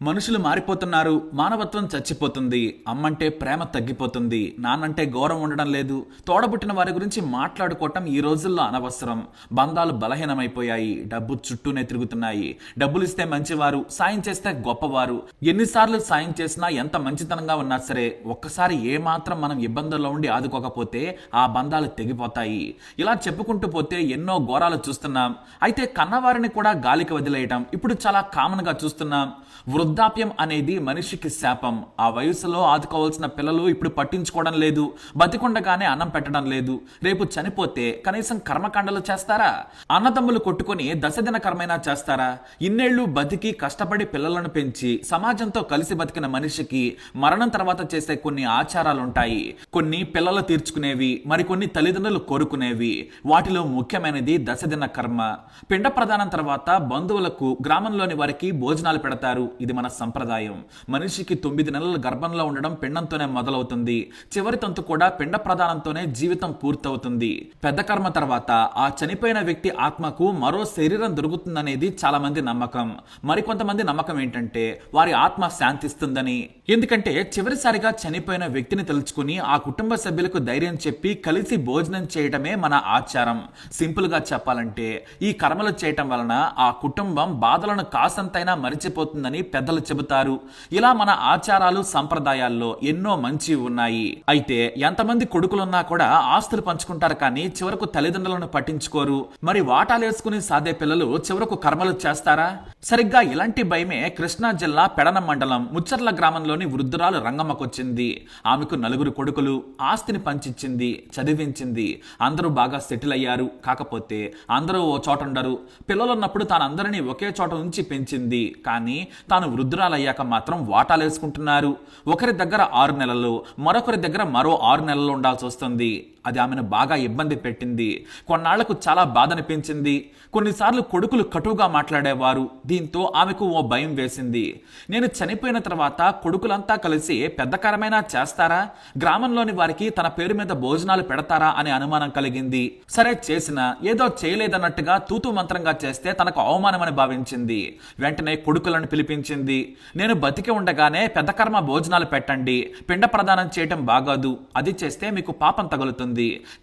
మనుషులు మారిపోతున్నారు. మానవత్వం చచ్చిపోతుంది. అమ్మంటే ప్రేమ తగ్గిపోతుంది. నాన్నంటే గౌరవం ఉండడం లేదు. తోడబుట్టిన వారి గురించి మాట్లాడుకోవటం ఈ రోజుల్లో అనవసరం. బంధాలు బలహీనమైపోయాయి. డబ్బు చుట్టూనే తిరుగుతున్నాయి. డబ్బులు ఇస్తే మంచివారు, సాయం చేస్తే గొప్పవారు. ఎన్నిసార్లు సాయం చేసినా, ఎంత మంచితనంగా ఉన్నా సరే, ఒక్కసారి ఏమాత్రం మనం ఇబ్బందుల్లో ఉండి ఆదుకోకపోతే ఆ బంధాలు తెగిపోతాయి. ఇలా చెప్పుకుంటూ పోతే ఎన్నో ఘోరాలు చూస్తున్నాం. అయితే కన్నవారిని కూడా గాలికి వదిలేయటం ఇప్పుడు చాలా కామన్ గా చూస్తున్నాం. వృద్ధాప్యం అనేది మనిషికి శాపం. ఆ వయసులో ఆదుకోవాల్సిన పిల్లలు ఇప్పుడు పట్టించుకోవడం లేదు. బతికుండగానే అన్నం పెట్టడం లేదు. రేపు చనిపోతే కనీసం కర్మకాండలు చేస్తారా? అన్నదమ్ములు కొట్టుకొని దశదిన కర్మైనా చేస్తారా? ఇన్నేళ్లు బతికి కష్టపడి పిల్లలను పెంచి సమాజంతో కలిసి బతికిన మనిషికి మరణం తర్వాత చేసే కొన్ని ఆచారాలుంటాయి. కొన్ని పిల్లలు తీర్చుకునేవి, మరికొన్ని తల్లిదండ్రులు కోరుకునేవి. వాటిలో ముఖ్యమైనది దశదిన కర్మ. పిండ ప్రదానం తర్వాత బంధువులకు, గ్రామంలోని వారికి భోజనాలు పెడతారు. ఇది మన సంప్రదాయం. మనిషికి 9 నెలల గర్భంలో ఉండడం పిండంతోనే మొదలవుతుంది. చివరి తంతు కూడా పిండ ప్రదానంతోనే జీవితం పూర్తవుతుంది. పెద్ద కర్మ తర్వాత ఆ చనిపోయిన వ్యక్తి ఆత్మకు మరో శరీరం దొరుకుతుందనేది చాలా మంది నమ్మకం. మరికొంతమంది నమ్మకం ఏంటంటే వారి ఆత్మ శాంతిస్తుందని. ఎందుకంటే చివరిసారిగా చనిపోయిన వ్యక్తిని తలుచుకుని ఆ కుటుంబ సభ్యులకు ధైర్యం చెప్పి కలిసి భోజనం చేయటమే మన ఆచారం. సింపుల్ గా చెప్పాలంటే ఈ కర్మలు చేయటం వలన ఆ కుటుంబం బాధలను కాసంతైనా మరిచిపోతుందని పెద్దలు చెబుతారు. ఇలా మన ఆచారాలు, సంప్రదాయాల్లో ఎన్నో మంచి ఉన్నాయి. అయితే ఎంతమంది కొడుకులున్నా కూడా ఆస్తులు పంచుకుంటారు, కానీ చివరకు తల్లిదండ్రులను పట్టించుకోరు. మరి వాటాలేసుకుని సాదే పిల్లలు చివరకు కర్మలు చేస్తారా? సరిగ్గా ఇలాంటి భయమే కృష్ణా జిల్లా పెడన మండలం ముచ్చర్ల గ్రామంలోని వృద్ధురాలు రంగమ్మకొచ్చింది. ఆమెకు 4 కొడుకులు. ఆస్తిని పంచిచ్చింది, చదివించింది. అందరూ బాగా సెటిల్ అయ్యారు. కాకపోతే అందరూ ఓ చోట ఉండరు. పిల్లలున్నప్పుడు తానందరినీ ఒకే చోట ఉంచి పెంచింది. కానీ తాను వృద్ధురాలయ్యాక మాత్రం వాటాలేసుకుంటున్నారు. ఒకరి దగ్గర 6 నెలలు, మరొకరి దగ్గర మరో 6 నెలలు ఉండాల్సి వస్తుంది. అది ఆమెను బాగా ఇబ్బంది పెట్టింది. కొన్నాళ్లకు చాలా బాధనిపించింది. కొన్నిసార్లు కొడుకులు కటువుగా మాట్లాడేవారు. దీంతో ఆమెకు ఓ భయం వేసింది. నేను చనిపోయిన తర్వాత కొడుకులంతా కలిసి పెద్ద కరమైనా చేస్తారా? గ్రామంలోని వారికి తన పేరు మీద భోజనాలు పెడతారా అనే అనుమానం కలిగింది. సరే, చేసినా ఏదో చేయలేదన్నట్టుగా తూతూ మంత్రంగా చేస్తే తనకు అవమానమని భావించింది. వెంటనే కొడుకులను పిలిపించింది. నేను బతికి ఉండగానే పెద్ద కర్మ భోజనాలు పెట్టండి. పిండ ప్రదానం చేయటం బాగోదు. అది చేస్తే మీకు పాపం తగులుతుంది,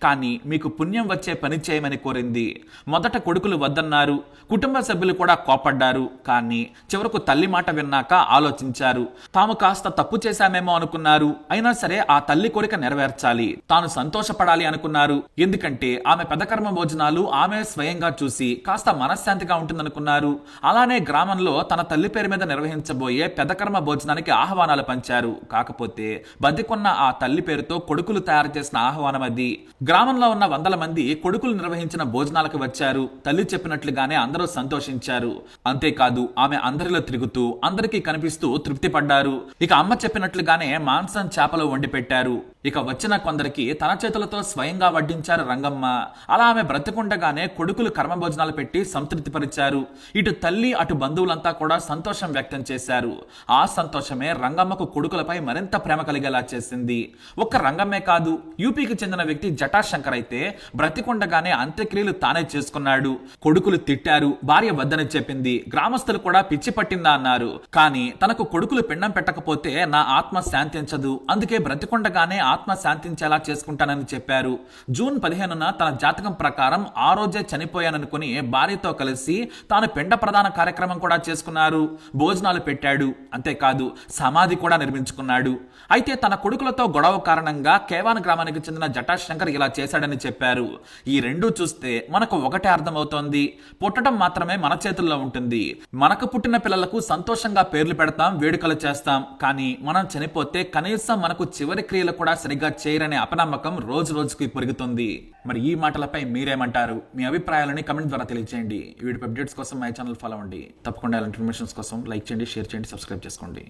కానీ మీకు పుణ్యం వచ్చే పని చేయమని కోరింది. మొదట కొడుకులు వద్దన్నారు. కుటుంబ సభ్యులు కూడా కోపడ్డారు. కానీ చివరకు తల్లి మాట విన్నాక ఆలోచించారు. తాము కాస్త తప్పు చేశామేమో అనుకున్నారు. అయినా సరే ఆ తల్లి కోరిక నెరవేర్చాలి, తాను సంతోషపడాలి అనుకున్నారు. ఎందుకంటే ఆమె పెదకర్మ భోజనాలు ఆమె స్వయంగా చూసి కాస్త మనశ్శాంతిగా ఉంటుందనుకున్నారు. అలానే గ్రామంలో తన తల్లి పేరు మీద నిర్వహించబోయే పెదకర్మ భోజనానికి ఆహ్వానాలు పంచారు. కాకపోతే బతికున్న ఆ తల్లి పేరుతో కొడుకులు తయారు చేసిన ఆహ్వానం అది. గ్రామంలో ఉన్న 100 మంది కొడుకులు నిర్వహించిన భోజనాలకు వచ్చారు. తల్లి చెప్పినట్లుగానే అందరూ సంతోషించారు. అంతేకాదు ఆమె అందరిలో తిరుగుతూ అందరికీ కనిపిస్తూ తృప్తి పడ్డారు. ఇక అమ్మ చెప్పినట్లుగానే మాంసం, చేపలు వండి పెట్టారు. ఇక వచ్చిన కొందరికి తన చేతులతో స్వయంగా వడ్డించారు రంగమ్మ. అలా ఆమె బ్రతికుండగానే కొడుకులు కర్మ భోజనాలు పెట్టి సంతృప్తి పరిచారు. ఇటు తల్లి, అటు బంధువులంతా కూడా సంతోషం వ్యక్తం చేశారు. ఆ సంతోషమే రంగమ్మకు కొడుకులపై మరింత ప్రేమ కలిగేలా చేసింది. ఒక్క రంగమ్మే కాదు, యూపీకి చెందిన వ్యక్తి జటాశంకర్ అయితే బ్రతికుండగానే అంత్యక్రియలు తానే చేసుకున్నాడు. కొడుకులు తిట్టారు, భార్య వద్దని చెప్పింది. గ్రామస్తులు కూడా పిచ్చి పట్టిందా అన్నారు. కానీ తనకు కొడుకులు పిండం పెట్టకపోతే నా ఆత్మ శాంతించదు, అందుకే బ్రతికుండగానే ఆత్మ శాంతించేలా చేసుకుంటానని చెప్పారు. జూన్ 15న తన జాతకం ప్రకారం ఆ రోజే చనిపోయాననుకుని భార్యతో కలిసి తాను పిండ ప్రదాన కార్యక్రమం కూడా చేసుకున్నారు. భోజనాలు పెట్టాడు. అంతేకాదు సమాధి కూడా నిర్మించుకున్నాడు. అయితే తన కొడుకులతో గొడవ కారణంగా కేవాన్ గ్రామానికి చెందిన జటాశంకర్ ఇలా చేశాడని చెప్పారు. ఈ రెండూ చూస్తే మనకు ఒకటే అర్థమవుతోంది, పుట్టడం మాత్రమే మన చేతుల్లో ఉంటుంది. మనకు పుట్టిన పిల్లలకు సంతోషంగా పేర్లు పెడతాం, వేడుకలు చేస్తాం. కానీ మనం చనిపోతే కనీసం మనకు చివరి క్రియలు కూడా సరిగ్గా చేయరనే అపనమ్మకం రోజు రోజుకు పెరుగుతుంది. మరి ఈ మాటలపై మీరేమంటారు? మీ అభిప్రాయాలని కమెంట్ ద్వారా తెలియజేయండి. వీడియో అప్డేట్స్ కోసం మై ఛానల్ ఫాలో అవ్వండి. తప్పకుండా ఇన్ఫర్మేషన్స్ కోసం లైక్ చేయండి, షేర్ చేయండి, సబ్స్క్రైబ్ చేసుకోండి.